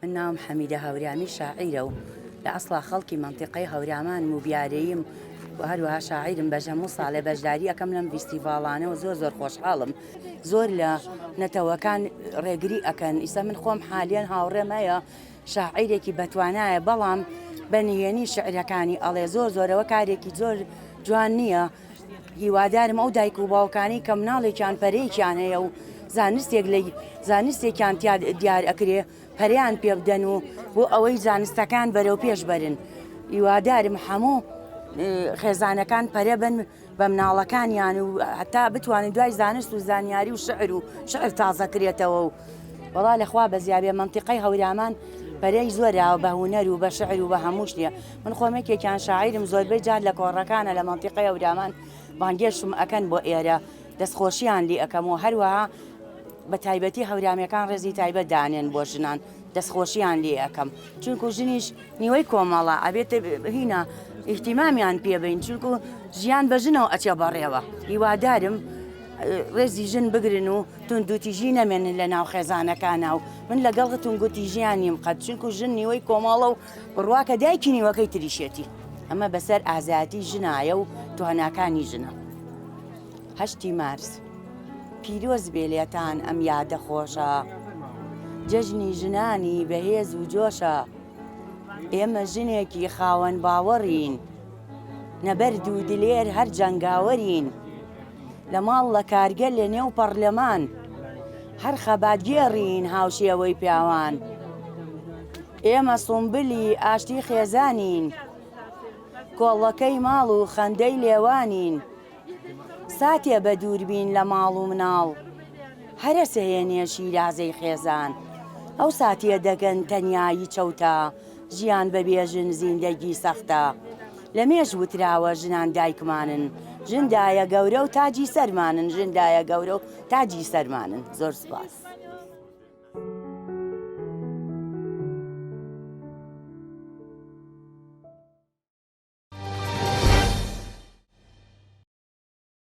من ناوم حەمیدە هەوریانی شاعیرە و لە ئەسڵا خەڵکی منتیقەی هەورامانم و بیارەییم و هەروەها شاعیرم بە هەموو ساڵێ بەشداری ئەەکەم لەم فیستیڤاڵانەوە زۆر خۆشحاڵم. زۆر لە نەتەوەکان ڕێگری ئەکەن. ئیسا من خۆم حالیان هاوڕێم هەیە شاعیرێکی بەتوانایە، بەڵام بەنیێنی شعرەکانی ئەڵێ زۆرەوە کارێکی زۆر جوان نییە. هیوادارم ئەو دایک و باوکانی کە مناڵێکیان پەرەیەکیان هەیە و زانستێکیان دیار ئەکرێ پەریان پێ بدەن و بۆ ئەوەی زانستەکان بەرەو پێش بەرن. هیوادارم هەموو خێزانەکان پەرە بن بە مناڵەکانیان و هەتا بتوانین دوای زانست و زانیاری و شعر تازەکرێتەوە. و وەڵا لەخوا بەزیابێ منتیقەی هەورامان پەرەی زۆراوە بە هونەر و بە شعر و بە هەمووش نیە. من خۆمێکێکیان شاعیرم، زۆربەی جار لە کۆڕەکانە لە منتیقەی هەورامان بانگێشم ئەکەن بۆ ئێرە، دەستخۆشییان لێ ئەەکەم و هەروەها بە تایبەتی هەورامەکان ڕێزی تایبەت دانێن بۆ ژنان، دەستخۆشییان لێ ئەەکەم، چونکو ژنیش نیوەی کۆمەڵە ئەبێتە هینە ئیحتیمامیان پێبین، چونکو ژیان بە ژنەوە ئەچێ بەڕێوە. هیوادارم ڕێزی ژن بگرن و توندوتیژی نەمێنن لە ناو خێزانەکانە و من لەگەڵ توندوتیژیان نیم قەت، چونکو ژن نیوەی کۆمەڵە و بڕواکە دایکی نیوەکەی تریشێتی. ئەمە بەسەر ئازادی ژنایە و تواناکانی ژنە. 8 مارس پیرۆز بێلێتان ئەم یادە خۆشە، جەژنی ژنانی بەهێز و جۆشە. ئێمە ژنێکی خاوەن باوەڕین، نەبەرد و دلێر هەر جەنگاوەرین. لە ماڵ لە کارگەر لە نێو پەرلەمان، هەر خەباتگێڕین هاوشێوەی پیاوان. ئێمە سومبلی ئاشتی خێزانین، کۆڵەکەی ماڵ و خەندەی لێوانین. ساتێ بە دووربین لە ماڵ و مناڵ، هەرە سەهێنێ شیرازەی خێزان. ئەو ساتێ دەگەن تەنیایی چەوتە، ژیان بەبێژن زیندەگی سەختە. لە مێژ وتراوە ژنان دایکمانن، ژندایە گەورە و تاجی سەرمانن، ژندایە گەورە و تاجی سەرمانن. زۆر سوپاس.